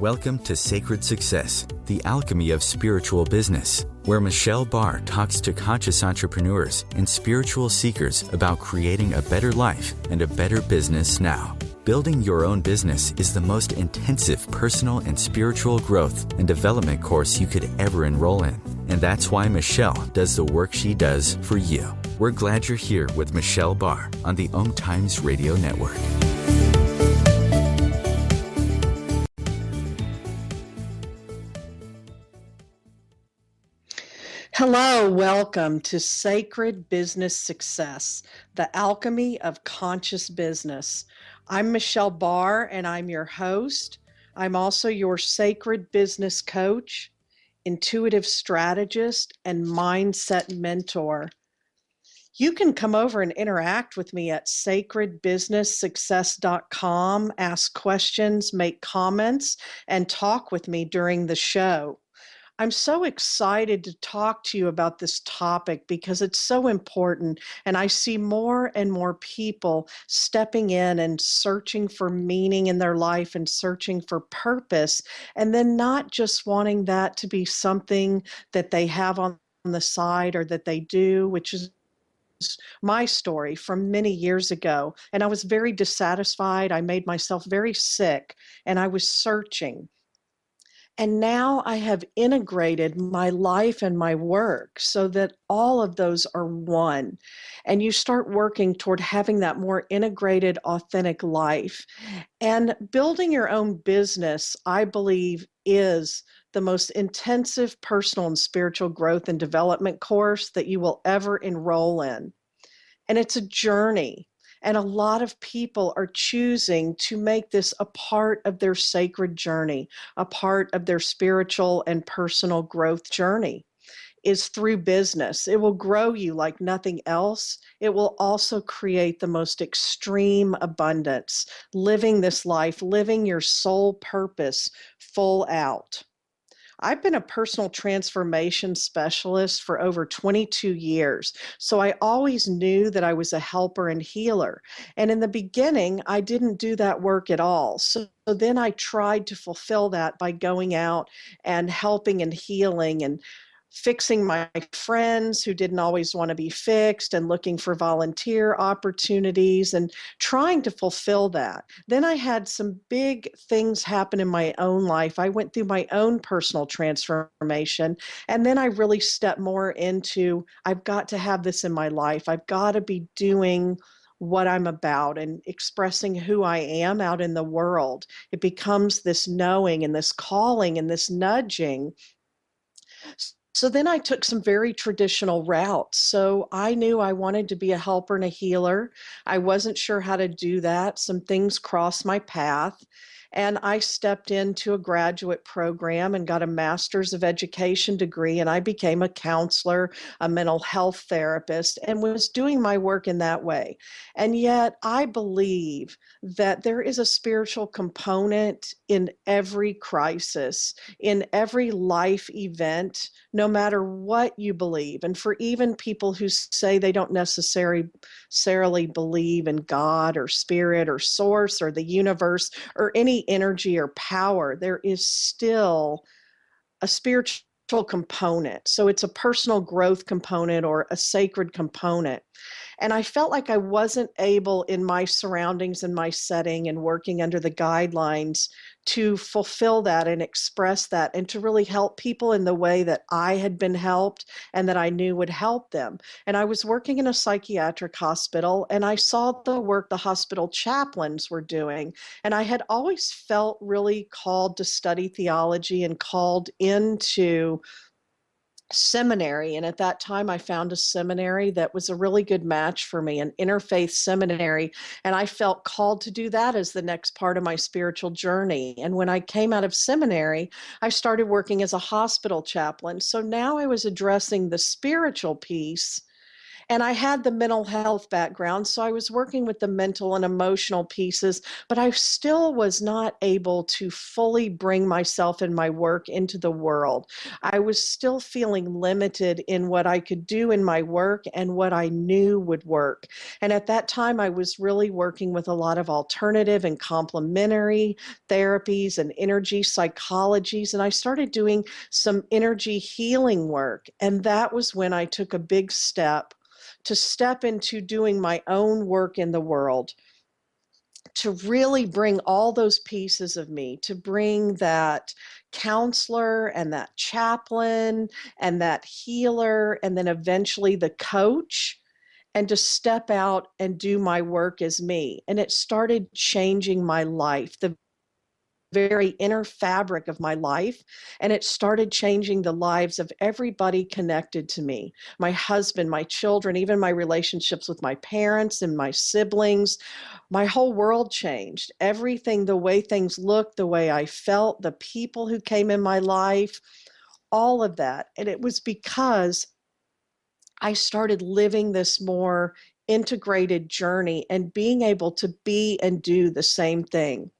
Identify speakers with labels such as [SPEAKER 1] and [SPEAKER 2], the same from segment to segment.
[SPEAKER 1] Welcome to Sacred Success, the alchemy of spiritual business, where Michelle Barr talks to conscious entrepreneurs and spiritual seekers about creating a better life and a better business now. Building your own business is the most intensive personal and spiritual growth and development course you could ever enroll in. And that's why Michelle does the work she does for you. We're glad you're here with Michelle Barr on the OMTimes Radio Network.
[SPEAKER 2] Hello, welcome to Sacred Business Success, the alchemy of conscious business. I'm Michelle Barr, and I'm your host. I'm also your sacred business coach, intuitive strategist, and mindset mentor. You can come over and interact with me at sacredbusinesssuccess.com, ask questions, make comments, and talk with me during the show. I'm so excited to talk to you about this topic because it's so important, and I see more and more people stepping in and searching for meaning in their life and searching for purpose, and then not just wanting that to be something that they have on the side or that they do, which is my story from many years ago. And I was very dissatisfied. I made myself very sick, and I was searching. And now I have integrated my life and my work so that all of those are one. And you start working toward having that more integrated, authentic life. And building your own business, I believe, is the most intensive personal and spiritual growth and development course that you will ever enroll in. And it's a journey. And a lot of people are choosing to make this a part of their sacred journey, a part of their spiritual and personal growth journey, is through business. It will grow you like nothing else. It will also create the most extreme abundance, living this life, living your soul purpose full out. I've been a personal transformation specialist for over 22 years, so I always knew that I was a helper and healer. And in the beginning, I didn't do that work at all. So then I tried to fulfill that by going out and helping and healing and fixing my friends who didn't always want to be fixed and looking for volunteer opportunities and trying to fulfill that. Then I had some big things happen in my own life. I went through my own personal transformation, and then I really stepped more into, I've got to have this in my life. I've got to be doing what I'm about and expressing who I am out in the world. It becomes this knowing and this calling and this nudging. So then I took some very traditional routes. So I knew I wanted to be a helper and a healer. I wasn't sure how to do that. Some things crossed my path. And I stepped into a graduate program and got a master's of education degree. And I became a counselor, a mental health therapist, and was doing my work in that way. And yet I believe that there is a spiritual component in every crisis, in every life event, no matter what you believe. And for even people who say they don't necessarily believe in God or spirit or source or the universe or any energy or power, there is still a spiritual component. So it's a personal growth component or a sacred component. And I felt like I wasn't able in my surroundings and my setting and working under the guidelines to fulfill that and express that and to really help people in the way that I had been helped and that I knew would help them. And I was working in a psychiatric hospital, and I saw the work the hospital chaplains were doing. And I had always felt really called to study theology and called into seminary. And at that time, I found a seminary that was a really good match for me, an interfaith seminary. And I felt called to do that as the next part of my spiritual journey. And when I came out of seminary, I started working as a hospital chaplain. So now I was addressing the spiritual piece And I had the mental health background, so I was working with the mental and emotional pieces, but I still was not able to fully bring myself and my work into the world. I was still feeling limited in what I could do in my work and what I knew would work. And at that time, I was really working with a lot of alternative and complementary therapies and energy psychologies. And I started doing some energy healing work. And that was when I took a big step to step into doing my own work in the world, to really bring all those pieces of me, to bring that counselor and that chaplain and that healer, and then eventually the coach, and to step out and do my work as me. And it started changing my life, the very inner fabric of my life, and it started changing the lives of everybody connected to me, my husband, my children, even my relationships with my parents and my siblings. My whole world changed. Everything, the way things looked, the way I felt, the people who came in my life, all of that. And it was because I started living this more integrated journey and being able to be and do the same thing.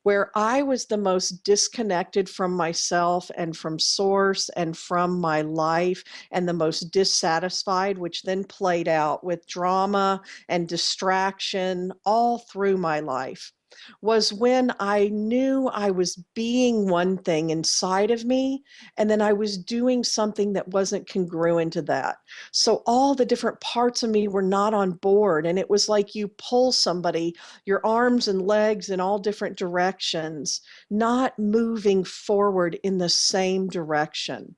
[SPEAKER 2] Where I was the most disconnected from myself and from source and from my life, and the most dissatisfied, which then played out with drama and distraction all through my life, was when I knew I was being one thing inside of me, and then I was doing something that wasn't congruent to that. So all the different parts of me were not on board, and it was like you pull somebody, your arms and legs in all different directions, not moving forward in the same direction.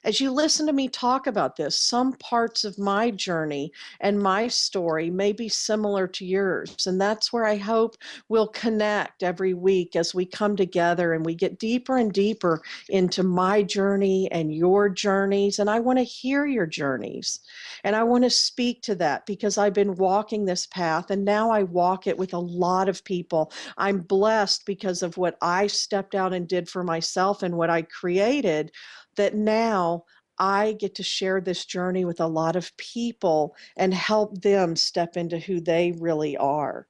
[SPEAKER 2] As you listen to me talk about this, some parts of my journey and my story may be similar to yours. And that's where I hope we'll connect every week as we come together and we get deeper and deeper into my journey and your journeys. And I want to hear your journeys. And I want to speak to that because I've been walking this path and now I walk it with a lot of people. I'm blessed because of what I stepped out and did for myself and what I created, that now I get to share this journey with a lot of people and help them step into who they really are.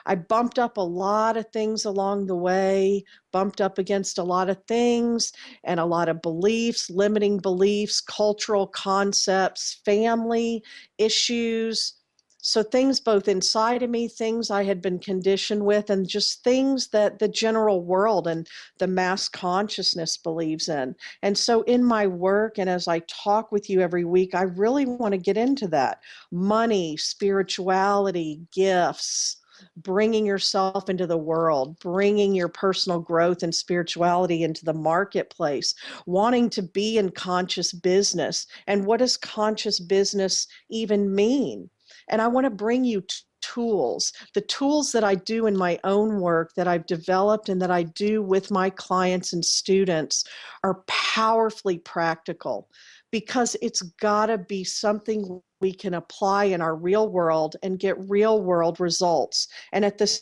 [SPEAKER 2] I bumped up a lot of things along the way, bumped up against a lot of things and a lot of beliefs, limiting beliefs, cultural concepts, family issues. So things both inside of me, things I had been conditioned with, and just things that the general world and the mass consciousness believes in. And so in my work and as I talk with you every week, I really want to get into that. Money, spirituality, gifts, bringing yourself into the world, bringing your personal growth and spirituality into the marketplace, wanting to be in conscious business. And what does conscious business even mean? And I want to bring you tools. The tools that I do in my own work that I've developed and that I do with my clients and students are powerfully practical, because it's got to be something we can apply in our real world and get real world results. And at the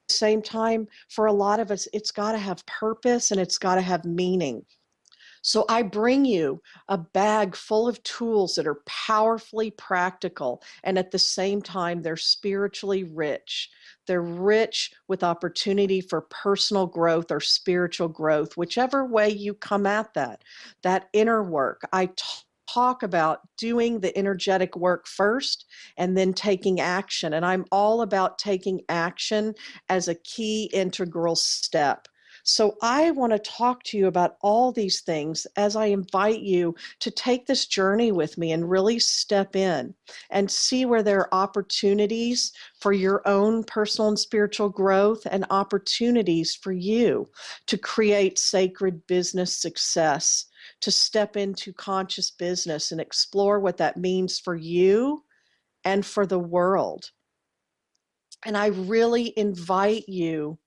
[SPEAKER 2] same time, for a lot of us, it's got to have purpose and it's got to have meaning. So I bring you a bag full of tools that are powerfully practical, and at the same time, they're spiritually rich. They're rich with opportunity for personal growth or spiritual growth, whichever way you come at that. That inner work. I talk about doing the energetic work first and then taking action. And I'm all about taking action as a key integral step. So I want to talk to you about all these things as I invite you to take this journey with me and really step in and see where there are opportunities for your own personal and spiritual growth and opportunities for you to create sacred business success, to step into conscious business and explore what that means for you and for the world. And I really invite you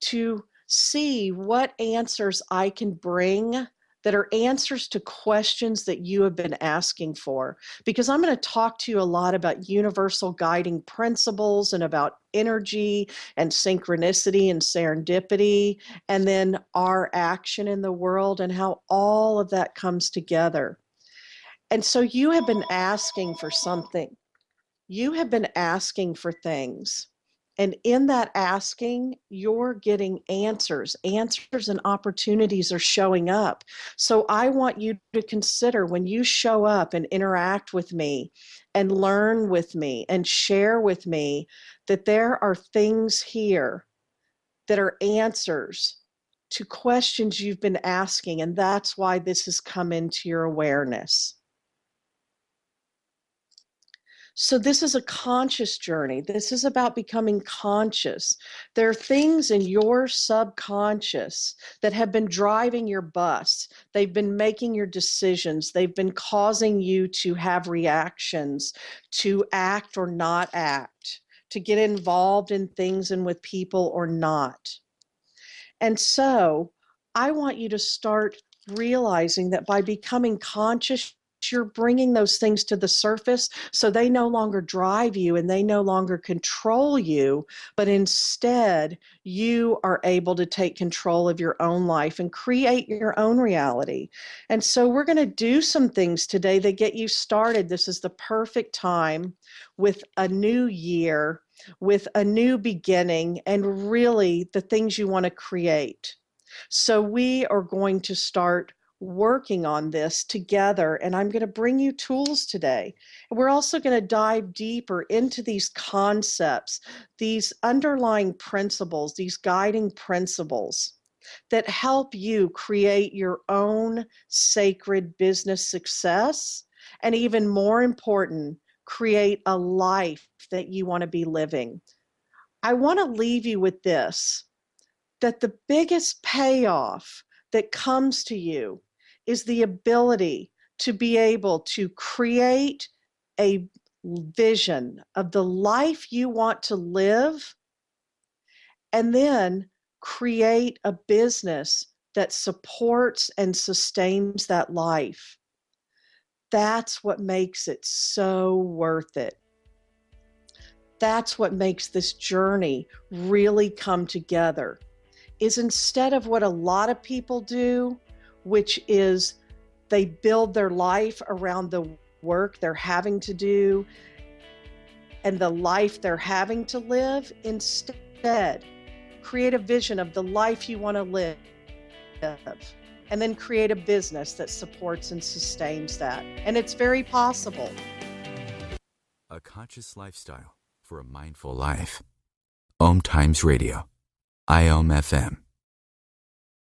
[SPEAKER 2] to see what answers I can bring that are answers to questions that you have been asking for. Because I'm going to talk to you a lot about universal guiding principles and about energy and synchronicity and serendipity, and then our action in the world and how all of that comes together. And so you have been asking for something. You have been asking for things. And in that asking, you're getting answers. Answers and opportunities are showing up. So I want you to consider when you show up and interact with me and learn with me and share with me that there are things here that are answers to questions you've been asking. And that's why this has come into your awareness. So this is a conscious journey. This is about becoming conscious. There are things in your subconscious that have been driving your bus. They've been making your decisions. They've been causing you to have reactions, to act or not act, to get involved in things and with people or not. And so I want you to start realizing that by becoming conscious, you're bringing those things to the surface so they no longer drive you and they no longer control you, but instead you are able to take control of your own life and create your own reality. And so we're going to do some things today that get you started. This is the perfect time with a new year, with a new beginning, and really the things you want to create. So we are going to start working on this together, and I'm going to bring you tools today. And we're also going to dive deeper into these concepts, these underlying principles, these guiding principles that help you create your own sacred business success, and even more important, create a life that you want to be living. I want to leave you with this, that the biggest payoff that comes to you is the ability to be able to create a vision of the life you want to live, and then create a business that supports and sustains that life. That's what makes it so worth it. That's what makes this journey really come together, is instead of what a lot of people do, which is they build their life around the work they're having to do and the life they're having to live, instead, create a vision of the life you want to live, and then create a business that supports and sustains that. And it's very possible.
[SPEAKER 1] A conscious lifestyle for a mindful life. OMTimes Radio. IOM FM.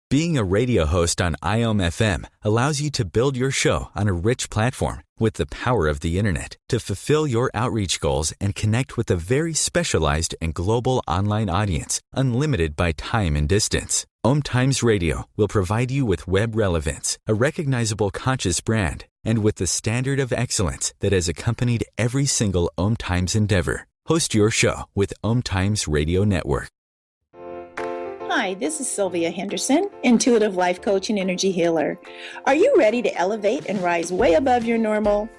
[SPEAKER 1] Being a radio host on IOM FM allows you to build your show on a rich platform with the power of the internet to fulfill your outreach goals and connect with a very specialized and global online audience, unlimited by time and distance. OMTimes Radio will provide you with web relevance, a recognizable conscious brand, and with the standard of excellence that has accompanied every single OMTimes endeavor. Host your show with OMTimes Radio Network.
[SPEAKER 3] Hi, this is Sylvia Henderson, intuitive life coach and energy healer. Are you ready to elevate and rise way above your normal?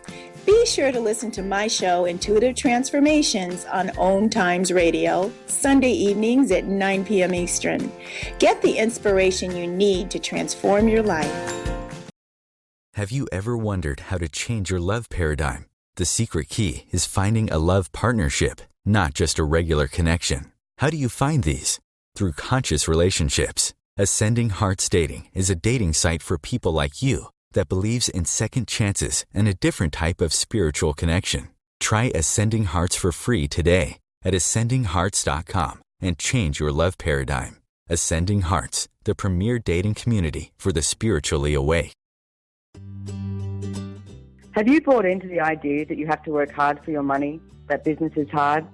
[SPEAKER 3] Be sure to listen to my show, Intuitive Transformations, on OMTimes Radio, Sunday evenings at 9 p.m. Eastern. Get the inspiration you need to transform your life.
[SPEAKER 1] Have you ever wondered how to change your love paradigm? The secret key is finding a love partnership, not just a regular connection. How do you find these? Through conscious relationships. Ascending Hearts Dating is a dating site for people like you that believes in second chances and a different type of spiritual connection. Try Ascending Hearts for free today at ascendinghearts.com and change your love paradigm. Ascending Hearts, the premier dating community for the spiritually awake.
[SPEAKER 4] Have you bought into the idea that you have to work hard for your money, that business is hard?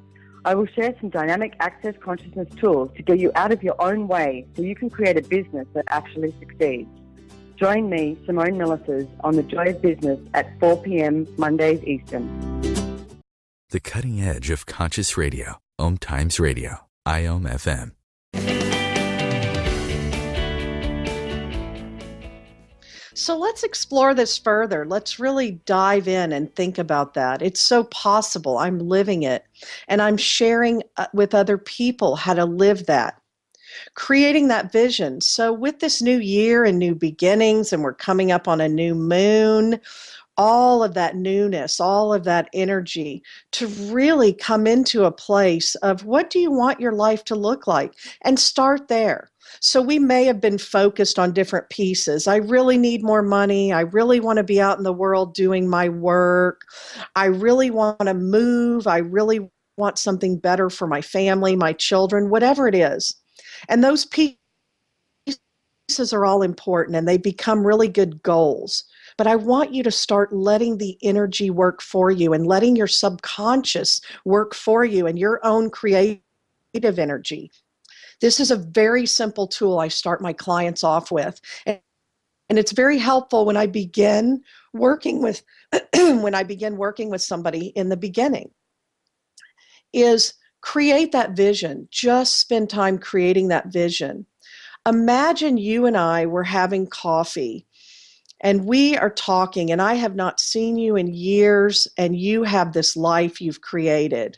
[SPEAKER 4] I will share some dynamic access consciousness tools to get you out of your own way so you can create a business that actually succeeds. Join me, Simone Millisers, on The Joy of Business at 4 p.m. Mondays Eastern.
[SPEAKER 1] The cutting edge of conscious radio. OMTimes Radio. IOM FM.
[SPEAKER 2] So let's explore this further. Let's really dive in and think about that. It's so possible. I'm living it, and I'm sharing with other people how to live that, creating that vision. So with this new year and new beginnings, and we're coming up on a new moon, all of that newness, all of that energy to really come into a place of what do you want your life to look like? And start there. So we may have been focused on different pieces. I really need more money. I really want to be out in the world doing my work. I really want to move. I really want something better for my family, my children, whatever it is. And those pieces are all important and they become really good goals. But I want you to start letting the energy work for you and letting your subconscious work for you and your own creative energy. This is a very simple tool I start my clients off with. And it's very helpful when I begin working with somebody in the beginning. Is create that vision. Just spend time creating that vision. Imagine you and I were having coffee and we are talking, and I have not seen you in years, and you have this life you've created.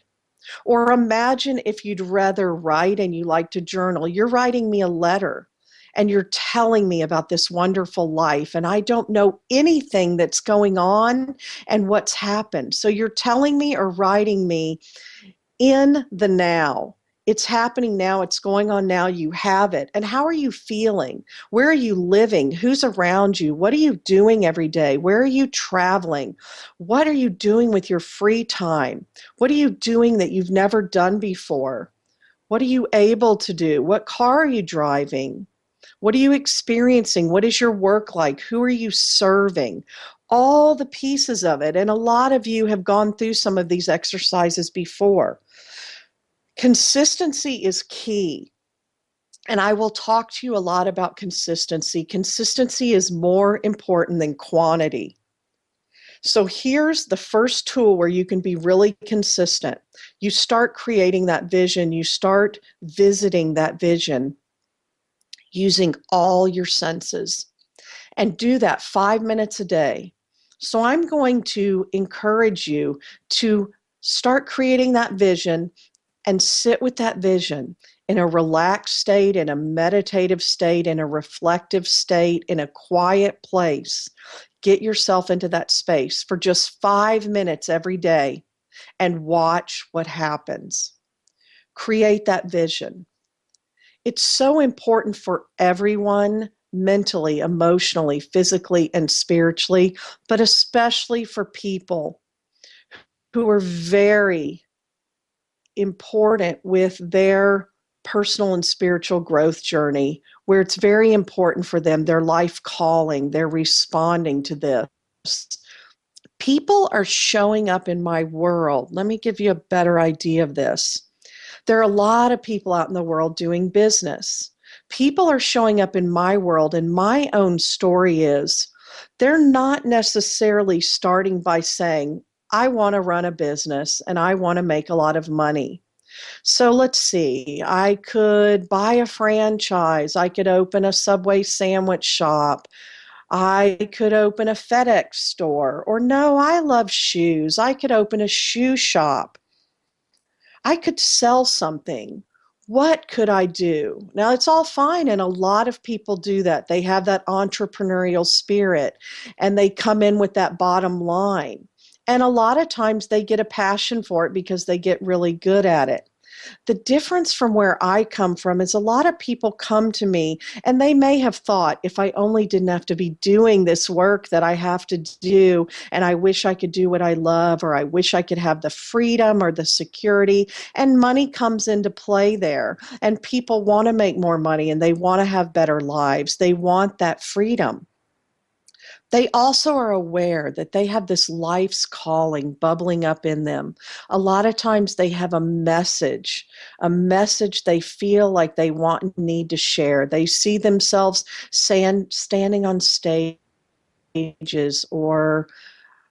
[SPEAKER 2] Or imagine if you'd rather write and you like to journal. You're writing me a letter and you're telling me about this wonderful life, and I don't know anything that's going on and what's happened. So you're telling me or writing me in the now. It's happening now. It's going on now. You have it. And how are you feeling? Where are you living? Who's around you? What are you doing every day? Where are you traveling? What are you doing with your free time? What are you doing that you've never done before? What are you able to do? What car are you driving? What are you experiencing? What is your work like? Who are you serving? All the pieces of it. And a lot of you have gone through some of these exercises before. Consistency is key. And I will talk to you a lot about consistency. Consistency is more important than quantity. So here's the first tool where you can be really consistent. You start creating that vision. You start visiting that vision using all your senses. And do that 5 minutes a day. So I'm going to encourage you to start creating that vision and sit with that vision in a relaxed state, in a meditative state, in a reflective state, in a quiet place. Get yourself into that space for just 5 minutes every day and watch what happens. Create that vision. It's so important for everyone, mentally, emotionally, physically, and spiritually, but especially for people who are very important with their personal and spiritual growth journey, where it's very important for them, their life calling, they're responding to this. People are showing up in my world. Let me give you a better idea of this. There are a lot of people out in the world doing business. People are showing up in my world, and my own story is they're not necessarily starting by saying, I want to run a business and I want to make a lot of money. So let's see, I could buy a franchise. I could open a Subway sandwich shop. I could open a FedEx store. Or no, I love shoes. I could open a shoe shop. I could sell something. What could I do? Now, it's all fine, and a lot of people do that. They have that entrepreneurial spirit, and they come in with that bottom line. And a lot of times they get a passion for it because they get really good at it. The difference from where I come from is a lot of people come to me and they may have thought, if I only didn't have to be doing this work that I have to do, and I wish I could do what I love, or I wish I could have the freedom or the security, and money comes into play there. And people want to make more money and they want to have better lives. They want that freedom. They also are aware that they have this life's calling bubbling up in them. A lot of times they have a message they feel like they want and need to share. They see themselves standing on stages or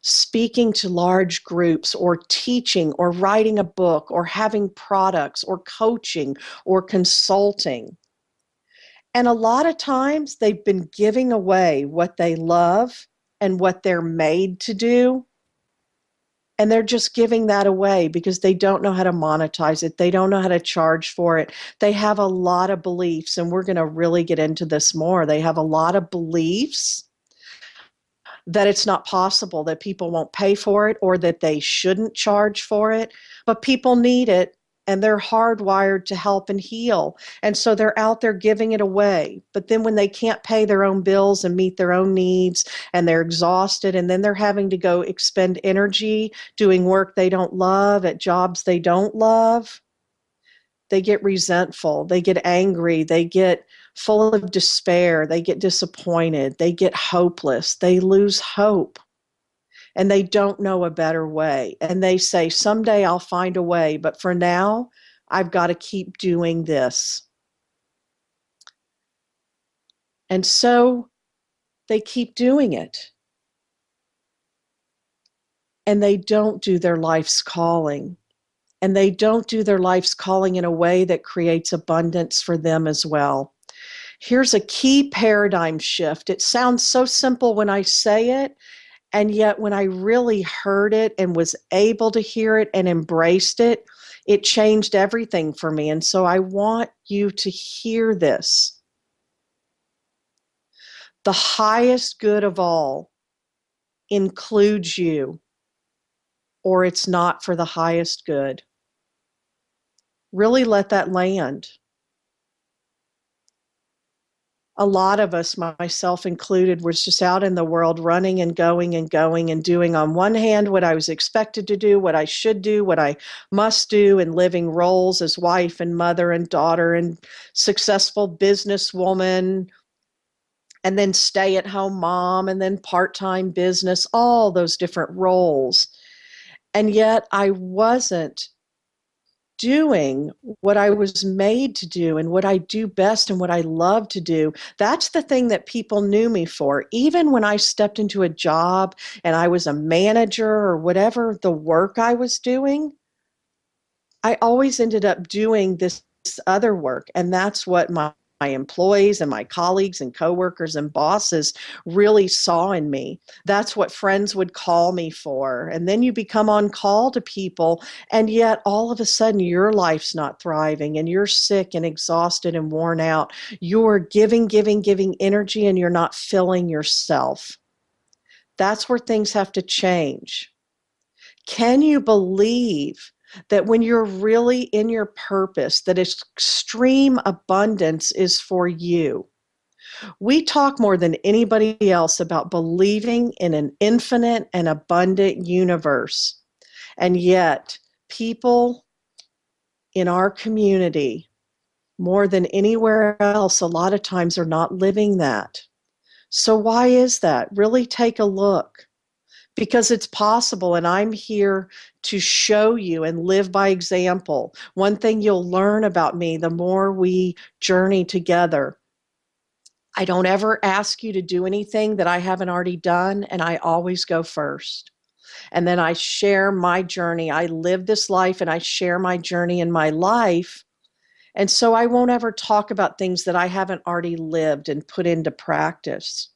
[SPEAKER 2] speaking to large groups or teaching or writing a book or having products or coaching or consulting. And a lot of times they've been giving away what they love and what they're made to do. And they're just giving that away because they don't know how to monetize it. They don't know how to charge for it. They have a lot of beliefs, and we're going to really get into this more. They have a lot of beliefs that it's not possible, that people won't pay for it or that they shouldn't charge for it, but people need it and they're hardwired to help and heal. And so they're out there giving it away. But then when they can't pay their own bills and meet their own needs and they're exhausted and then they're having to go expend energy doing work they don't love at jobs they don't love, they get resentful, they get angry, they get full of despair, they get disappointed, they get hopeless, they lose hope, and they don't know a better way. And they say, someday I'll find a way, but for now, I've got to keep doing this. And so they keep doing it. And they don't do their life's calling. And they don't do their life's calling in a way that creates abundance for them as well. Here's a key paradigm shift. It sounds so simple when I say it, and yet when I really heard it and was able to hear it and embraced it, it changed everything for me. And so I want you to hear this. The highest good of all includes you, or it's not for the highest good. Really let that land. A lot of us, myself included, was just out in the world running and going and going and doing on one hand what I was expected to do, what I should do, what I must do, and living roles as wife and mother and daughter and successful businesswoman, and then stay-at-home mom, and then part-time business, all those different roles. And yet I wasn't doing what I was made to do and what I do best and what I love to do. That's the thing that people knew me for. Even when I stepped into a job and I was a manager or whatever the work I was doing, I always ended up doing this other work. And that's what my employees and my colleagues and coworkers and bosses really saw in me. That's what friends would call me for. And then you become on call to people, and yet all of a sudden your life's not thriving and you're sick and exhausted and worn out. You're giving energy and you're not filling yourself. That's where things have to change. Can you believe that when you're really in your purpose, that extreme abundance is for you? We talk more than anybody else about believing in an infinite and abundant universe. And yet, people in our community, more than anywhere else, a lot of times are not living that. So why is that? Really take a look. Because it's possible, and I'm here to show you and live by example. One thing you'll learn about me the more we journey together, I don't ever ask you to do anything that I haven't already done, and I always go first. And then I share my journey. I live this life, and I share my journey in my life. And so I won't ever talk about things that I haven't already lived and put into practice.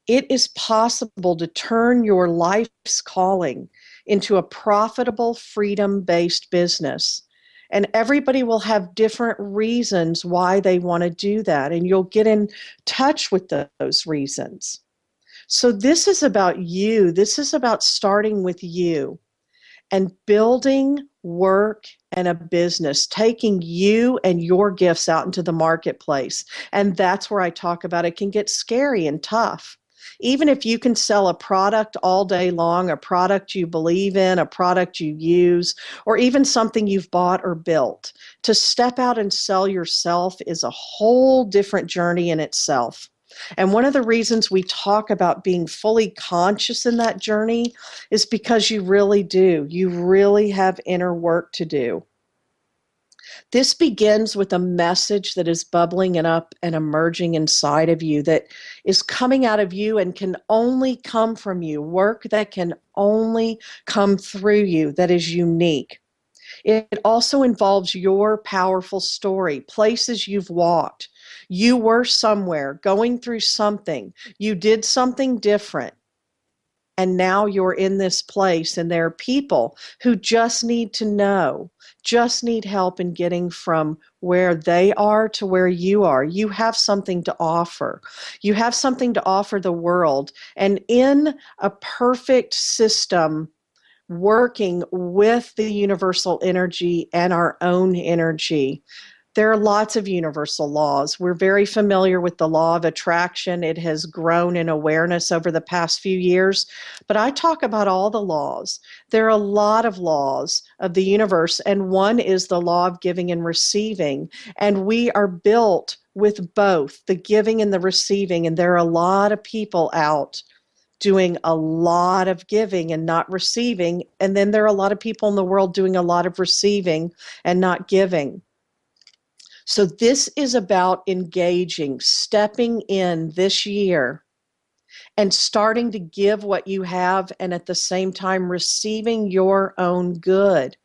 [SPEAKER 2] It is possible to turn your life's calling into a profitable, freedom-based business. And everybody will have different reasons why they want to do that. And you'll get in touch with those reasons. So this is about you. This is about starting with you and building work and a business, taking you and your gifts out into the marketplace. And that's where I talk about it can get scary and tough. Even if you can sell a product all day long, a product you believe in, a product you use, or even something you've bought or built, to step out and sell yourself is a whole different journey in itself. And one of the reasons we talk about being fully conscious in that journey is because you really do. You really have inner work to do. This begins with a message that is bubbling up and emerging inside of you, that is coming out of you and can only come from you, work that can only come through you, that is unique. It also involves your powerful story, places you've walked. You were somewhere, going through something. You did something different. And now you're in this place, and there are people who just need to know, just need help in getting from where they are to where you are. You have something to offer. You have something to offer the world. And in a perfect system, working with the universal energy and our own energy, there are lots of universal laws. We're very familiar with the law of attraction. It has grown in awareness over the past few years. But I talk about all the laws. There are a lot of laws of the universe, and one is the law of giving and receiving. And we are built with both the giving and the receiving. And there are a lot of people out doing a lot of giving and not receiving. And then there are a lot of people in the world doing a lot of receiving and not giving. So this is about engaging, stepping in this year and starting to give what you have, and at the same time receiving your own good.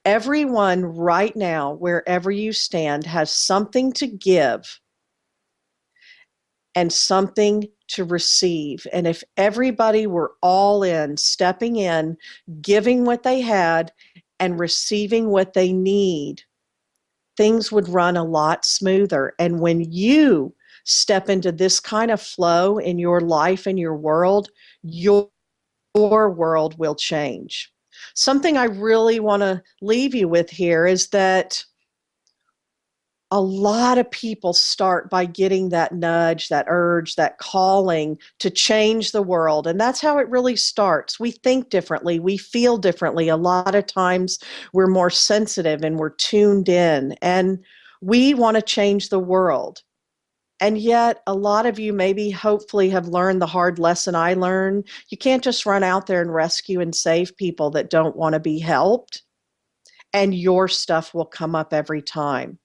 [SPEAKER 2] Everyone right now, wherever you stand, has something to give and something to receive. And if everybody were all in, stepping in, giving what they had and receiving what they need, things would run a lot smoother. And when you step into this kind of flow in your life and your world world will change. Something I really want to leave you with here is that a lot of people start by getting that nudge, that urge, that calling to change the world. And that's how it really starts. We think differently. We feel differently. A lot of times we're more sensitive and we're tuned in, and we want to change the world. And yet a lot of you maybe hopefully have learned the hard lesson I learned. You can't just run out there and rescue and save people that don't want to be helped, and your stuff will come up every time.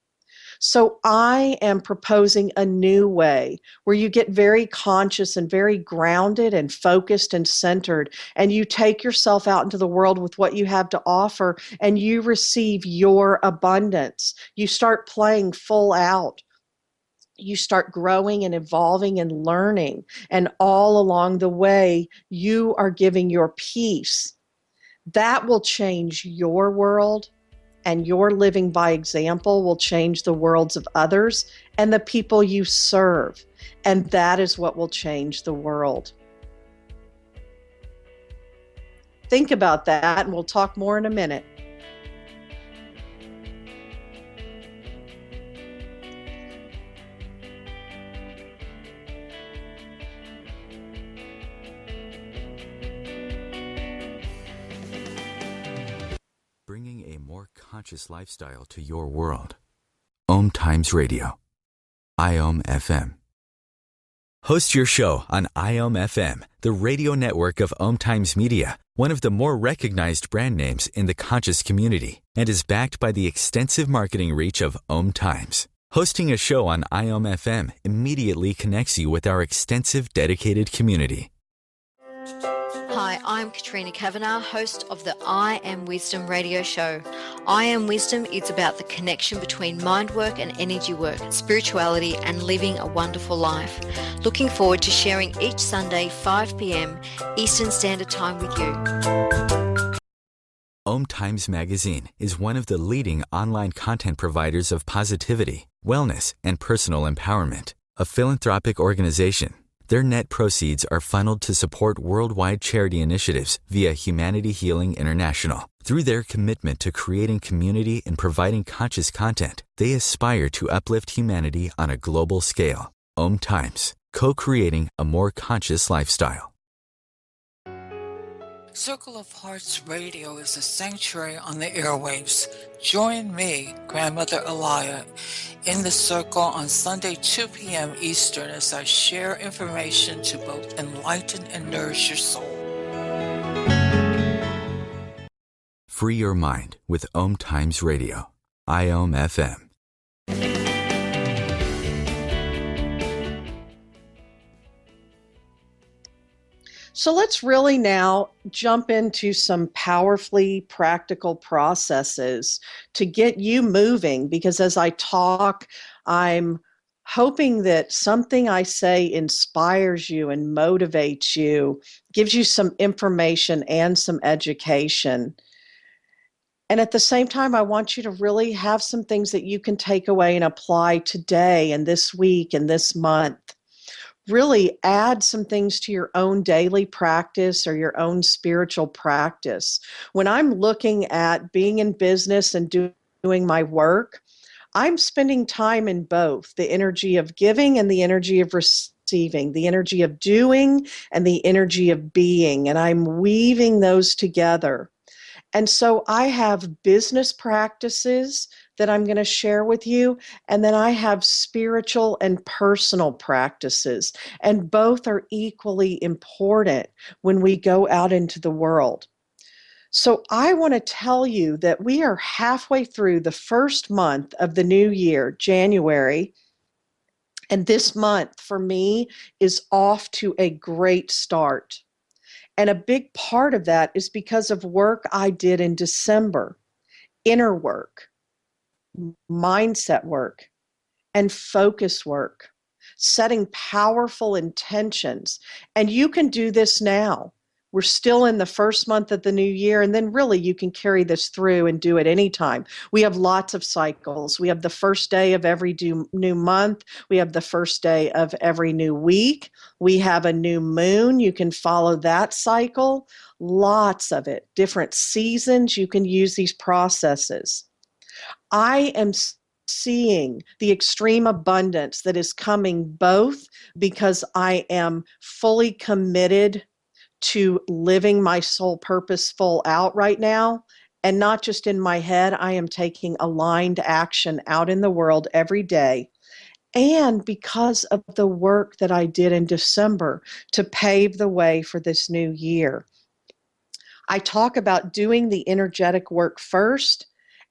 [SPEAKER 2] So I am proposing a new way where you get very conscious and very grounded and focused and centered, and you take yourself out into the world with what you have to offer, and you receive your abundance. You start playing full out. You start growing and evolving and learning, and all along the way, you are giving your peace. That will change your world, and your living by example will change the worlds of others and the people you serve. And that is what will change the world. Think about that, and we'll talk more in a minute.
[SPEAKER 1] Bringing a more conscious lifestyle to your world. OMTimes Radio. IOM FM. Host your show on IOM FM, the radio network of OMTimes Media, one of the more recognized brand names in the conscious community, and is backed by the extensive marketing reach of OMTimes. Hosting a show on IOM FM immediately connects you with our extensive dedicated community.
[SPEAKER 5] Hi, I'm Katrina Kavanagh, host of the I Am Wisdom radio show. I Am Wisdom is about the connection between mind work and energy work, spirituality, and living a wonderful life. Looking forward to sharing each Sunday, 5 p.m. Eastern Standard Time with you.
[SPEAKER 1] OMTimes Magazine is one of the leading online content providers of positivity, wellness, and personal empowerment. A philanthropic organization, their net proceeds are funneled to support worldwide charity initiatives via Humanity Healing International. Through their commitment to creating community and providing conscious content, they aspire to uplift humanity on a global scale. OMTimes, co-creating a more conscious lifestyle.
[SPEAKER 6] Circle of Hearts Radio is a sanctuary on the airwaves. Join me, Grandmother Elia, in the circle on Sunday, 2 p.m. Eastern, as I share information to both enlighten and nourish your soul.
[SPEAKER 1] Free your mind with OMTimes Radio. IOM FM.
[SPEAKER 2] So let's really now jump into some powerfully practical processes to get you moving, because as I talk, I'm hoping that something I say inspires you and motivates you, gives you some information and some education. And at the same time, I want you to really have some things that you can take away and apply today and this week and this month. Really add some things to your own daily practice or your own spiritual practice. When I'm looking at being in business and doing my work, I'm spending time in both the energy of giving and the energy of receiving, the energy of doing and the energy of being. And I'm weaving those together. And so I have business practices that I'm going to share with you. And then I have spiritual and personal practices. And both are equally important when we go out into the world. So I want to tell you that we are halfway through the first month of the new year, January. And this month for me is off to a great start. And a big part of that is because of work I did in December, inner work, mindset work, and focus work, setting powerful intentions. And you can do this now. We're still in the first month of the new year, and then really you can carry this through and do it anytime. We have lots of cycles. We have the first day of every new month. We have the first day of every new week. We have a new moon. You can follow that cycle. Lots of it. Different seasons. You can use these processes. I am seeing the extreme abundance that is coming both because I am fully committed to living my soul purposeful out right now. And not just in my head, I am taking aligned action out in the world every day. And because of the work that I did in December to pave the way for this new year. I talk about doing the energetic work first,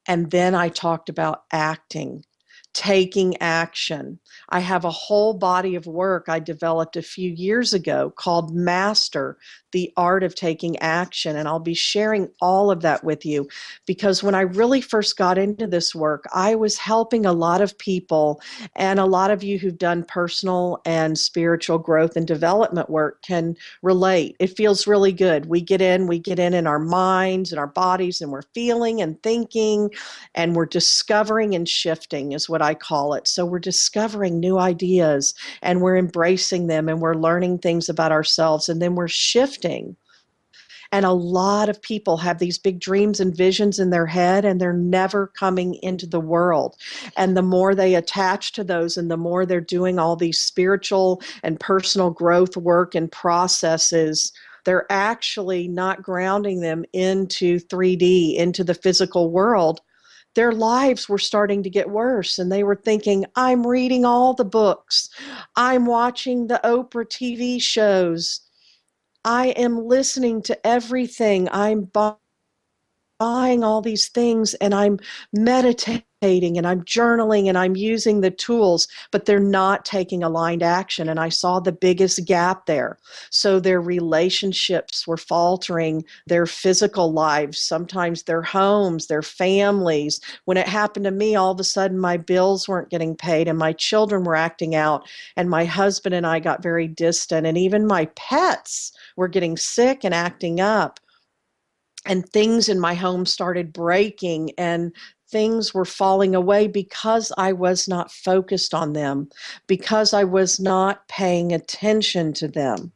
[SPEAKER 2] and then I talked about acting, taking action. I have a whole body of work I developed a few years ago called Master, the Art of Taking Action. And I'll be sharing all of that with you because when I really first got into this work, I was helping a lot of people, and a lot of you who've done personal and spiritual growth and development work can relate. It feels really good. We get in our minds and our bodies, and we're feeling and thinking, and we're discovering and shifting is what I call it. So we're discovering new ideas and we're embracing them and we're learning things about ourselves, and then we're shifting. And a lot of people have these big dreams and visions in their head, and they're never coming into the world. And the more they attach to those, and the more they're doing all these spiritual and personal growth work and processes, they're actually not grounding them into 3D, into the physical world. Their lives were starting to get worse, and they were thinking, I'm reading all the books, I'm watching the Oprah TV shows, I am listening to everything, I'm buying all these things, and I'm meditating and I'm journaling and I'm using the tools, but they're not taking aligned action. And I saw the biggest gap there. So their relationships were faltering, their physical lives, sometimes their homes, their families. When it happened to me, all of a sudden my bills weren't getting paid and my children were acting out, and my husband and I got very distant, and even my pets were getting sick and acting up. And things in my home started breaking, and things were falling away because I was not focused on them, because I was not paying attention to them.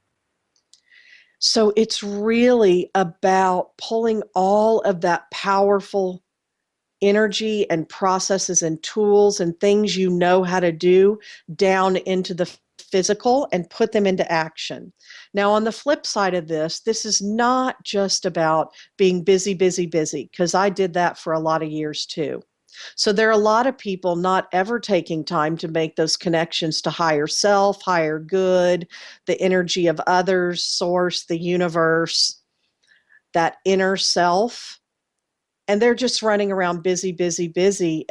[SPEAKER 2] So it's really about pulling all of that powerful energy and processes and tools and things you know how to do down into the physical and put them into action. Now, on the flip side of this is not just about being busy, because I did that for a lot of years too. So there are a lot of people not ever taking time to make those connections to higher self, higher good, the energy of others, source, the universe, that inner self. And they're just running around busy,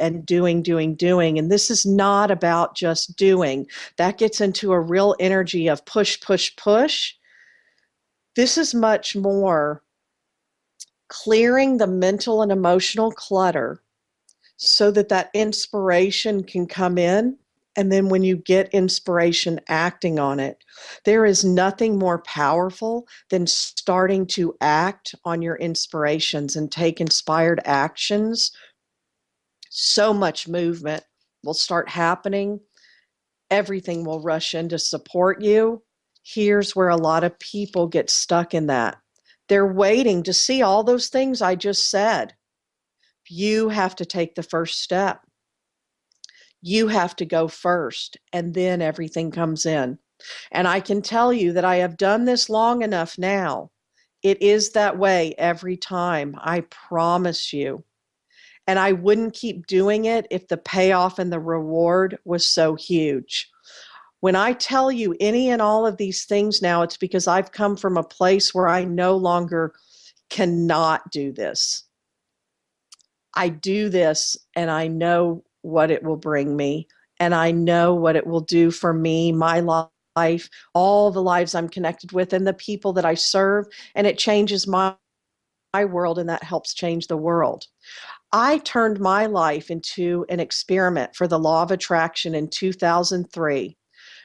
[SPEAKER 2] and doing. And this is not about just doing. That gets into a real energy of push. This is much more clearing the mental and emotional clutter so that inspiration can come in And then when you get inspiration acting on it, there is nothing more powerful than starting to act on your inspirations and take inspired actions. So much movement will start happening. Everything will rush in to support you. Here's where a lot of people get stuck in that. They're waiting to see all those things I just said. You have to take the first step. You have to go first, and then everything comes in. And I can tell you that I have done this long enough now. It is that way every time, I promise you. And I wouldn't keep doing it if the payoff and the reward was so huge. When I tell you any and all of these things now, it's because I've come from a place where I no longer cannot do this. I do this and I know what it will bring me, and I know what it will do for me, my life, all the lives I'm connected with, and the people that I serve, and it changes my world, and that helps change the world. I turned my life into an experiment for the law of attraction in 2003.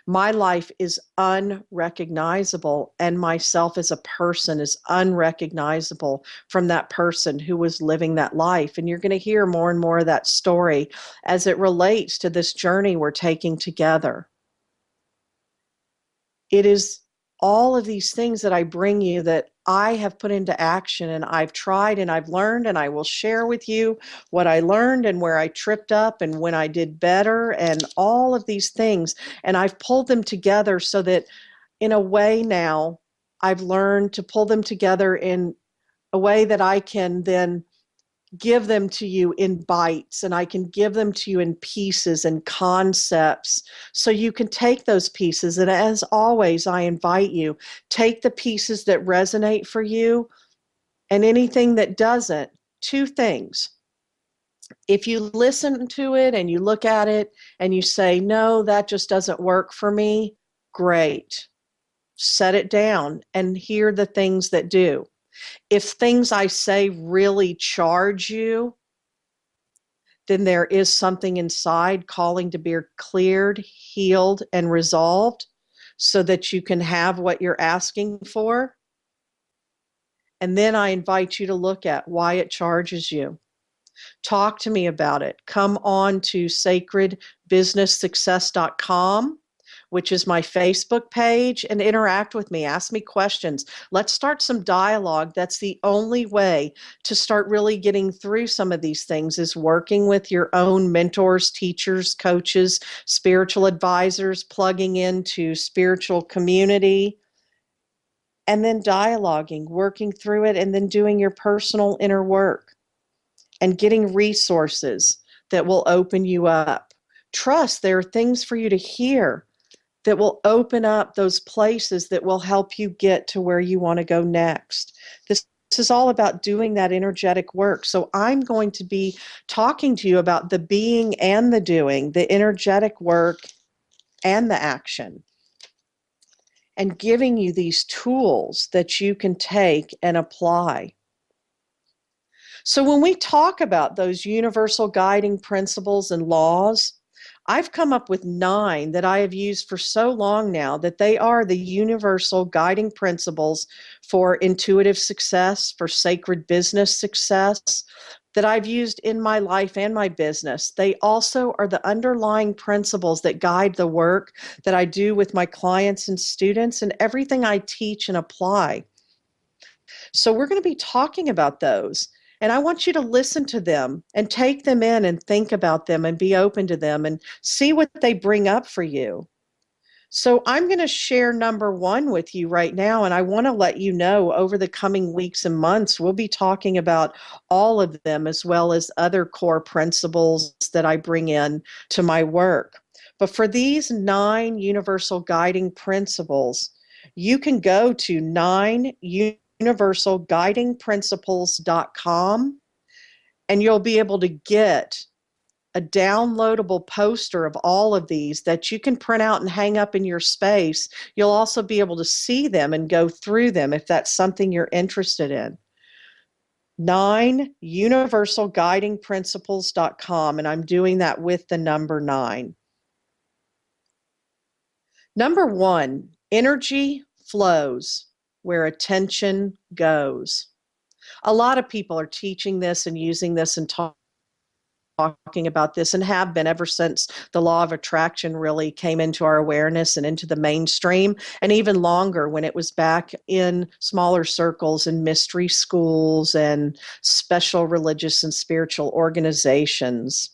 [SPEAKER 2] My life is unrecognizable, and myself as a person is unrecognizable from that person who was living that life. And you're going to hear more and more of that story as it relates to this journey we're taking together. It is all of these things that I bring you that I have put into action, and I've tried and I've learned, and I will share with you what I learned and where I tripped up and when I did better and all of these things. And I've pulled them together so that in a way now I've learned to pull them together in a way that I can then give them to you in bites, and I can give them to you in pieces and concepts so you can take those pieces. And as always, I invite you, take the pieces that resonate for you and anything that doesn't. Two things. If you listen to it and you look at it and you say, no, that just doesn't work for me, great. Set it down and hear the things that do. If things I say really charge you, then there is something inside calling to be cleared, healed, and resolved so that you can have what you're asking for. And then I invite you to look at why it charges you. Talk to me about it. Come on to sacredbusinesssuccess.com, which is my Facebook page, and interact with me. Ask me questions. Let's start some dialogue. That's the only way to start really getting through some of these things, is working with your own mentors, teachers, coaches, spiritual advisors, plugging into spiritual community, and then dialoguing, working through it, and then doing your personal inner work and getting resources that will open you up. Trust there are things for you to hear that will open up those places that will help you get to where you want to go next. This is all about doing that energetic work. So I'm going to be talking to you about the being and the doing, the energetic work and the action, and giving you these tools that you can take and apply. So when we talk about those universal guiding principles and laws, I've come up with 9 that I have used for so long now that they are the universal guiding principles for intuitive success, for sacred business success, that I've used in my life and my business. They also are the underlying principles that guide the work that I do with my clients and students and everything I teach and apply. So we're going to be talking about those. And I want you to listen to them and take them in and think about them and be open to them and see what they bring up for you. So I'm going to share number 1 with you right now. And I want to let you know over the coming weeks and months, we'll be talking about all of them as well as other core principles that I bring in to my work. But for these 9 universal guiding principles, you can go to 9universalguidingprinciples.com, and you'll be able to get a downloadable poster of all of these that you can print out and hang up in your space. You'll also be able to see them and go through them if that's something you're interested in. 9universalguidingprinciples.com, and I'm doing that with the number 9. Number one, energy flows where attention goes. A lot of people are teaching this and using this and talking about this and have been ever since the law of attraction really came into our awareness and into the mainstream, and even longer when it was back in smaller circles and mystery schools and special religious and spiritual organizations.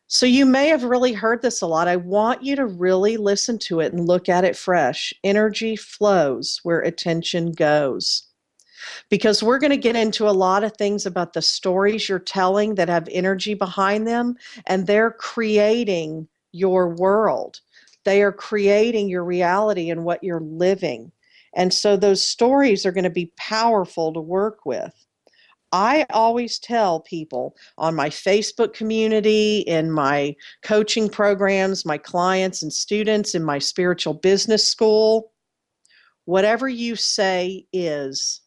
[SPEAKER 2] So you may have really heard this a lot. I want you to really listen to it and look at it fresh. Energy flows where attention goes. Because we're going to get into a lot of things about the stories you're telling that have energy behind them, and they're creating your world. They are creating your reality and what you're living. And so those stories are going to be powerful to work with. I always tell people on my Facebook community, in my coaching programs, my clients and students, in my spiritual business school, whatever you say is.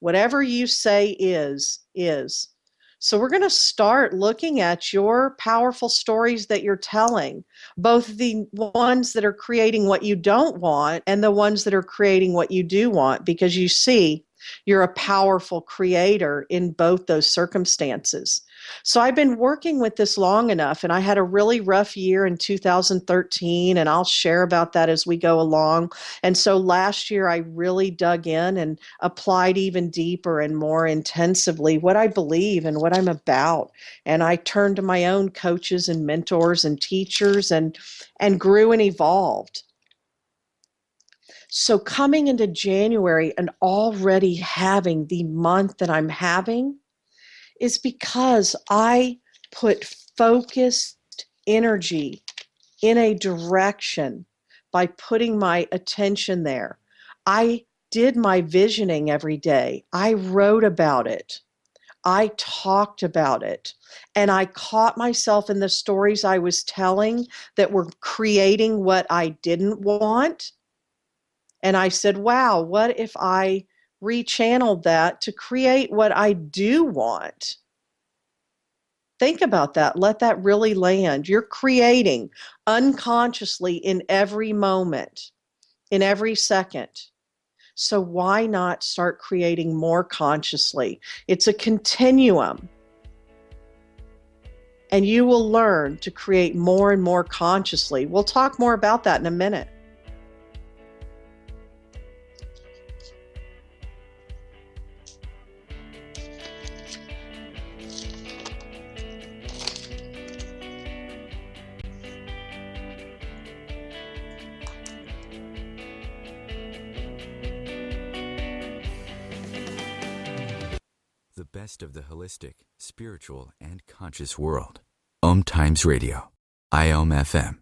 [SPEAKER 2] Whatever you say is. So we're going to start looking at your powerful stories that you're telling, both the ones that are creating what you don't want and the ones that are creating what you do want, because you see, you're a powerful creator in both those circumstances. So I've been working with this long enough, and I had a really rough year in 2013, and I'll share about that as we go along. And so last year I really dug in and applied even deeper and more intensively what I believe and what I'm about. And I turned to my own coaches and mentors and teachers and grew and evolved. So coming into January and already having the month that I'm having is because I put focused energy in a direction by putting my attention there. I did my visioning every day. I wrote about it. I talked about it. And I caught myself in the stories I was telling that were creating what I didn't want. And I said, wow, what if I rechanneled that to create what I do want? Think about that. Let that really land. You're creating unconsciously in every moment, in every second. So why not start creating more consciously? It's a continuum. And you will learn to create more and more consciously. We'll talk more about that in a minute.
[SPEAKER 1] The best of the holistic, spiritual, and conscious world. OMTimes Radio. IOM FM.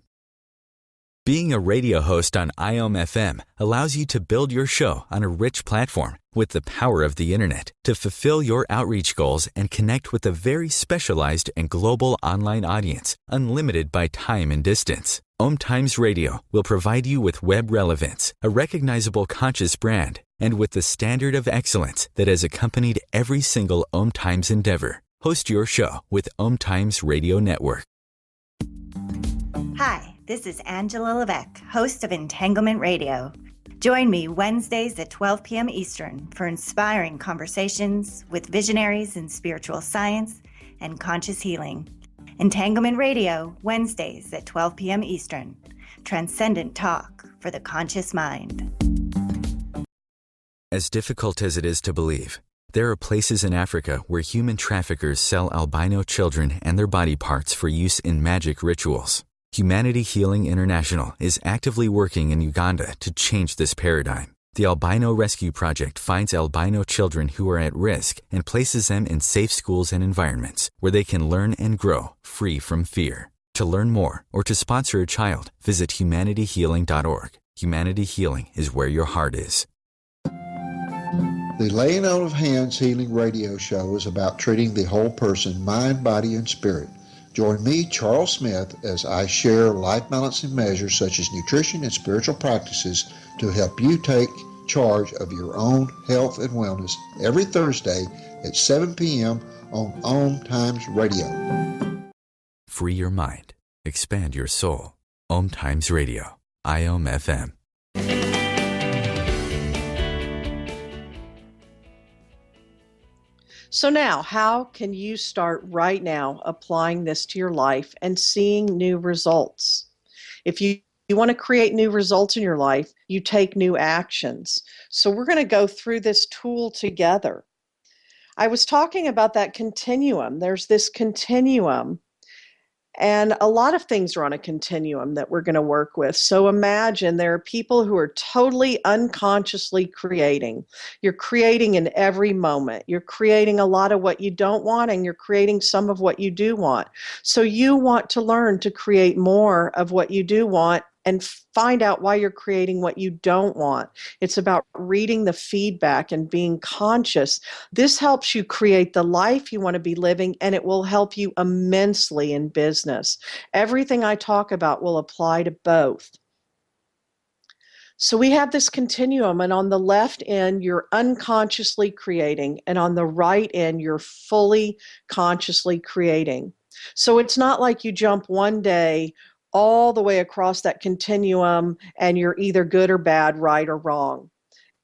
[SPEAKER 1] Being a radio host on IOM FM allows you to build your show on a rich platform with the power of the internet to fulfill your outreach goals and connect with a very specialized and global online audience, unlimited by time and distance. OMTimes Radio will provide you with web relevance, a recognizable conscious brand, and with the standard of excellence that has accompanied every single OMTimes endeavor. Host your show with OMTimes Radio Network.
[SPEAKER 7] Hi, this is Angela Levesque, host of Entanglement Radio. Join me Wednesdays at 12 p.m. Eastern for inspiring conversations with visionaries in spiritual science and conscious healing. Entanglement Radio, Wednesdays at 12 p.m. Eastern. Transcendent talk for the conscious mind.
[SPEAKER 1] As difficult as it is to believe, there are places in Africa where human traffickers sell albino children and their body parts for use in magic rituals. Humanity Healing International is actively working in Uganda to change this paradigm. The Albino Rescue Project finds albino children who are at risk and places them in safe schools and environments where they can learn and grow free from fear. To learn more or to sponsor a child, visit humanityhealing.org. Humanity Healing is where your heart is.
[SPEAKER 8] The Laying On of Hands Healing Radio Show is about treating the whole person, mind, body, and spirit. Join me, Charles Smith, as I share life-balancing measures such as nutrition and spiritual practices to help you take charge of your own health and wellness every Thursday at 7 p.m. on OMTimes Radio.
[SPEAKER 1] Free your mind. Expand your soul. OMTimes Radio, IOM FM.
[SPEAKER 2] So now, how can you start right now applying this to your life and seeing new results? If you want to create new results in your life, you take new actions. So we're going to go through this tool together. I was talking about that continuum. There's this continuum, and a lot of things are on a continuum that we're going to work with. So imagine there are people who are totally unconsciously creating. You're creating in every moment. You're creating a lot of what you don't want, and you're creating some of what you do want. So you want to learn to create more of what you do want and find out why you're creating what you don't want. It's about reading the feedback and being conscious. This helps you create the life you want to be living, and it will help you immensely in business. Everything I talk about will apply to both. So we have this continuum, and on the left end, you're unconsciously creating, and on the right end, you're fully consciously creating. So it's not like you jump one day all the way across that continuum and you're either good or bad, right or wrong.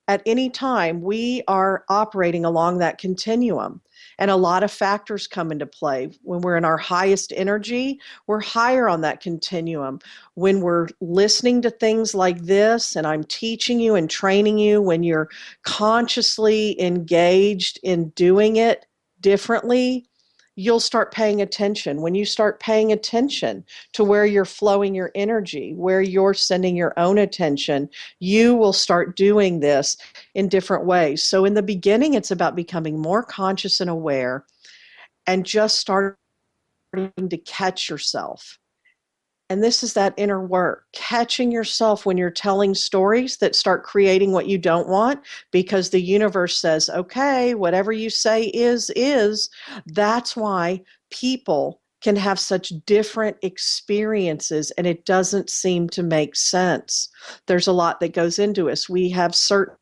[SPEAKER 2] At any time, we are operating along that continuum, and a lot of factors come into play. When we're in our highest energy, we're higher on that continuum. When we're listening to things like this, and I'm teaching you and training you, when you're consciously engaged in doing it differently, you'll start paying attention. When you start paying attention to where you're flowing your energy, where you're sending your own attention, you will start doing this in different ways. So in the beginning, it's about becoming more conscious and aware and just starting to catch yourself. And this is that inner work, catching yourself when you're telling stories that start creating what you don't want, because the universe says, okay, whatever you say is. That's why people can have such different experiences, and it doesn't seem to make sense. There's a lot that goes into us. We have certain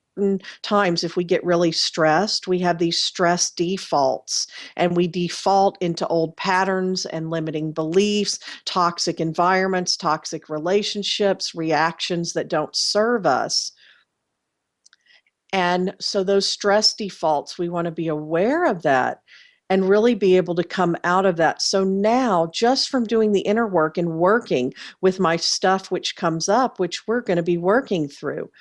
[SPEAKER 2] times, if we get really stressed, we have these stress defaults, and we default into old patterns and limiting beliefs, toxic environments, toxic relationships, reactions that don't serve us. And so those stress defaults, we want to be aware of that and really be able to come out of that. So now, just from doing the inner work and working with my stuff which comes up, which we're going to be working through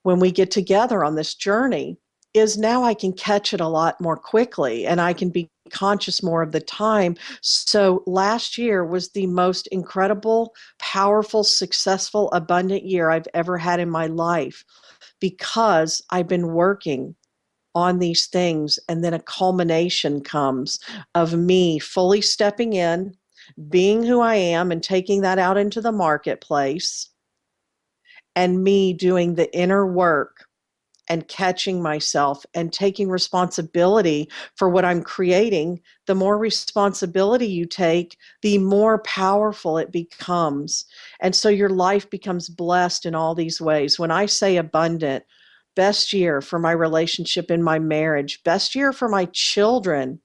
[SPEAKER 2] when we get together on this journey, is now I can catch it a lot more quickly, and I can be conscious more of the time. So last year was the most incredible, powerful, successful, abundant year I've ever had in my life, because I've been working on these things, and then a culmination comes of me fully stepping in, being who I am, and taking that out into the marketplace, and me doing the inner work and catching myself and taking responsibility for what I'm creating. The more responsibility you take, the more powerful it becomes. And so your life becomes blessed in all these ways. When I say abundant, best year for my relationship in my marriage, best year for my children.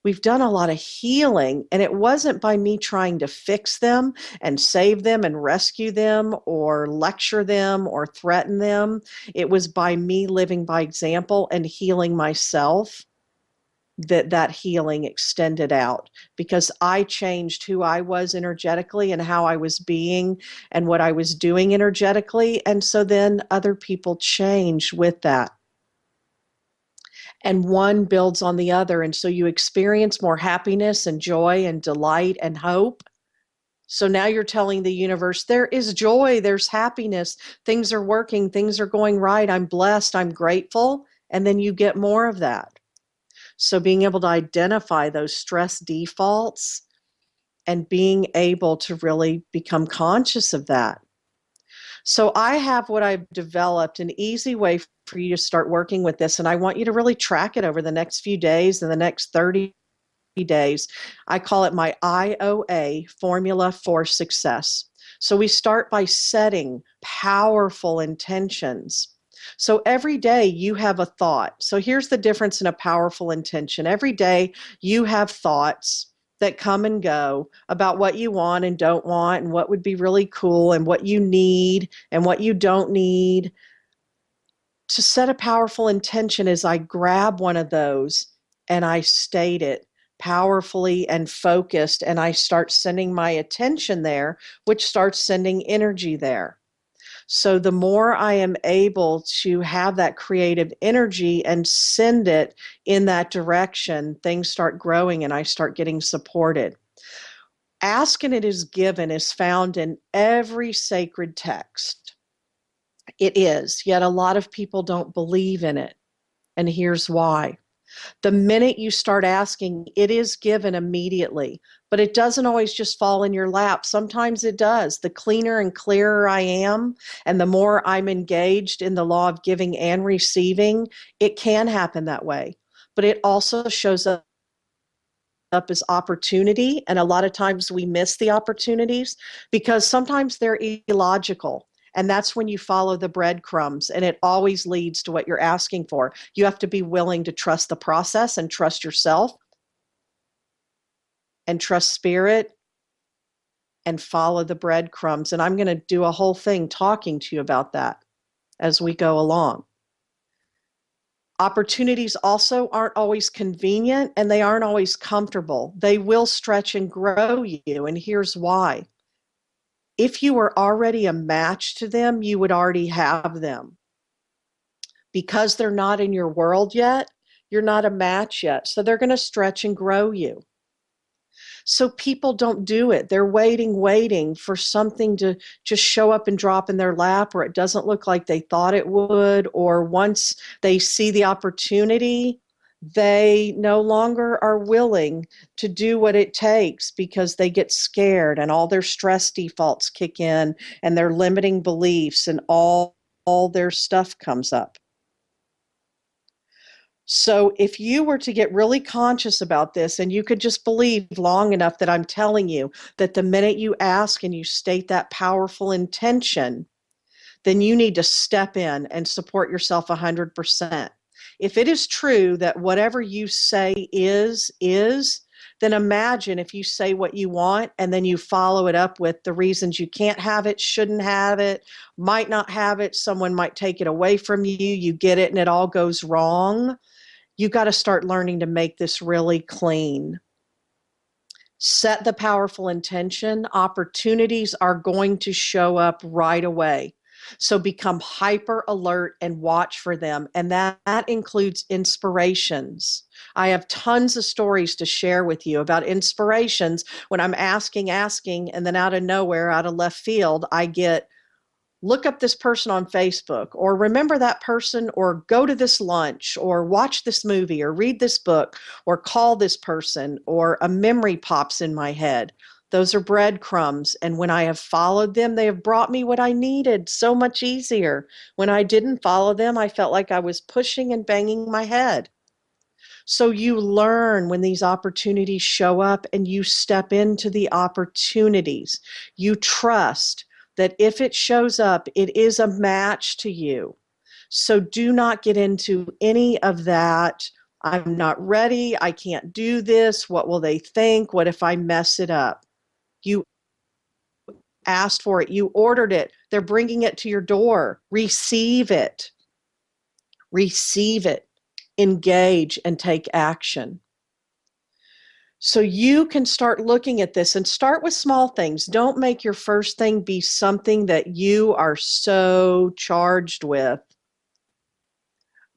[SPEAKER 2] We've done a lot of healing, and it wasn't by me trying to fix them and save them and rescue them or lecture them or threaten them. It was by me living by example and healing myself that healing extended out, because I changed who I was energetically and how I was being and what I was doing energetically. And so then other people changed with that. And one builds on the other. And so you experience more happiness and joy and delight and hope. So now you're telling the universe, there is joy, there's happiness, things are working, things are going right, I'm blessed, I'm grateful. And then you get more of that. So being able to identify those stress defaults and being able to really become conscious of that. So I have what I've developed, an easy way for you to start working with this. And I want you to really track it over the next few days and the next 30 days. I call it my IOA formula for success. So we start by setting powerful intentions. So every day you have a thought. So here's the difference in a powerful intention. Every day you have thoughts that come and go about what you want and don't want and what would be really cool and what you need and what you don't need. To set a powerful intention is I grab one of those and I state it powerfully and focused, and I start sending my attention there, which starts sending energy there. So the more I am able to have that creative energy and send it in that direction, things start growing and I start getting supported. Ask and it is given is found in every sacred text. It is, yet a lot of people don't believe in it. And here's why. The minute you start asking, it is given immediately, but it doesn't always just fall in your lap. Sometimes it does. The cleaner and clearer I am, and the more I'm engaged in the law of giving and receiving, it can happen that way. But it also shows up as opportunity, and a lot of times we miss the opportunities because sometimes they're illogical. And that's when you follow the breadcrumbs, and it always leads to what you're asking for. You have to be willing to trust the process and trust yourself and trust spirit and follow the breadcrumbs. And I'm going to do a whole thing talking to you about that as we go along. Opportunities also aren't always convenient and they aren't always comfortable. They will stretch and grow you, and here's why. If you were already a match to them, you would already have them. Because they're not in your world yet, you're not a match yet. So they're going to stretch and grow you. So people don't do it. They're waiting for something to just show up and drop in their lap, or it doesn't look like they thought it would, or once they see the opportunity, they no longer are willing to do what it takes because they get scared and all their stress defaults kick in and their limiting beliefs and all their stuff comes up. So if you were to get really conscious about this and you could just believe long enough that I'm telling you that the minute you ask and you state that powerful intention, then you need to step in and support yourself 100%. If it is true that whatever you say is, then imagine if you say what you want and then you follow it up with the reasons you can't have it, shouldn't have it, might not have it, someone might take it away from you, you get it and it all goes wrong. You got to start learning to make this really clean. Set the powerful intention. Opportunities are going to show up right away. So become hyper alert and watch for them. And that includes inspirations. I have tons of stories to share with you about inspirations when I'm asking, and then out of nowhere, out of left field, I get, look up this person on Facebook, or remember that person, or go to this lunch, or watch this movie, or read this book, or call this person, or a memory pops in my head. Those are breadcrumbs. And when I have followed them, they have brought me what I needed so much easier. When I didn't follow them, I felt like I was pushing and banging my head. So you learn when these opportunities show up and you step into the opportunities. You trust that if it shows up, it is a match to you. So do not get into any of that. I'm not ready. I can't do this. What will they think? What if I mess it up? You asked for it. You ordered it. They're bringing it to your door. Receive it. Receive it. Engage and take action. So you can start looking at this and start with small things. Don't make your first thing be something that you are so charged with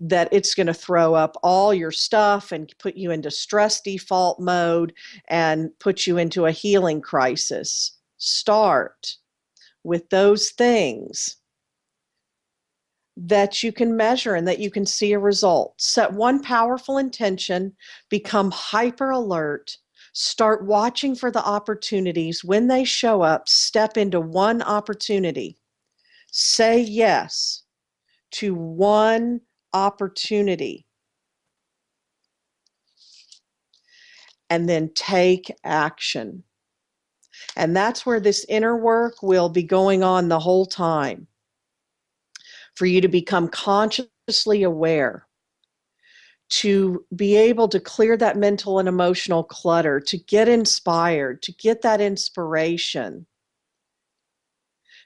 [SPEAKER 2] that it's going to throw up all your stuff and put you into stress default mode and put you into a healing crisis. Start with those things that you can measure and that you can see a result. Set one powerful intention, become hyper alert, start watching for the opportunities. When they show up, step into one opportunity. Say yes to one opportunity. And then take action. And that's where this inner work will be going on the whole time. For you to become consciously aware, to be able to clear that mental and emotional clutter, to get inspired, to get that inspiration,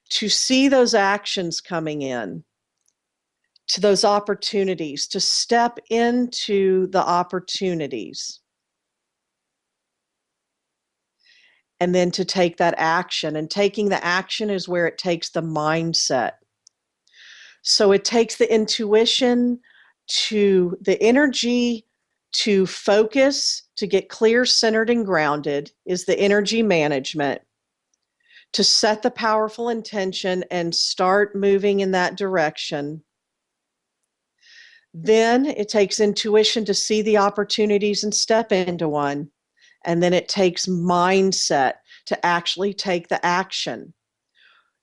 [SPEAKER 2] to see those actions coming in, to those opportunities, to step into the opportunities, and then to take that action. And taking the action is where it takes the mindset. So it takes the intuition to the energy to focus, to get clear, centered, and grounded is the energy management. To set the powerful intention and start moving in that direction. Then it takes intuition to see the opportunities and step into one. And then it takes mindset to actually take the action.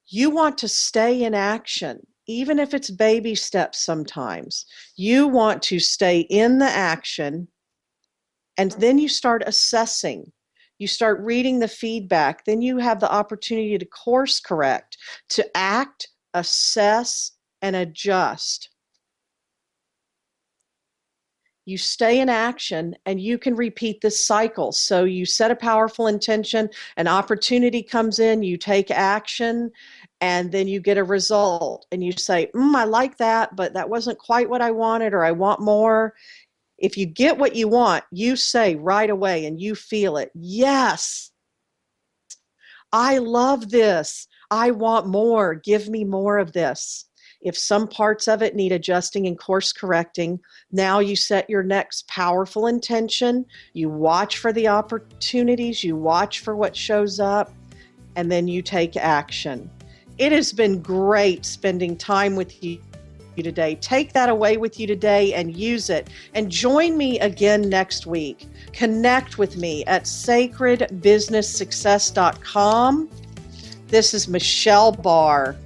[SPEAKER 2] You want to stay in action, even if it's baby steps sometimes. You want to stay in the action, and then you start assessing. You start reading the feedback. Then you have the opportunity to course correct, to act, assess, and adjust. You stay in action, and you can repeat this cycle. So you set a powerful intention, an opportunity comes in, you take action, and then you get a result. And you say, I like that, but that wasn't quite what I wanted, or I want more. If you get what you want, you say right away, and you feel it. Yes, I love this. I want more. Give me more of this. If some parts of it need adjusting and course correcting, now you set your next powerful intention. You watch for the opportunities, you watch for what shows up, and then you take action. It has been great spending time with you today. Take that away with you today and use it. And join me again next week. Connect with me at sacredbusinesssuccess.com. This is Michelle Barr.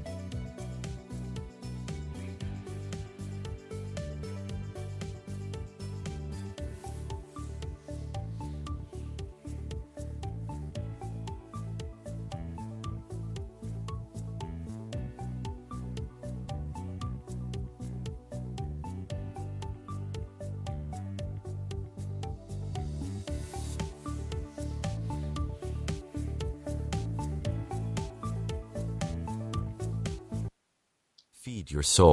[SPEAKER 1] Feed your soul.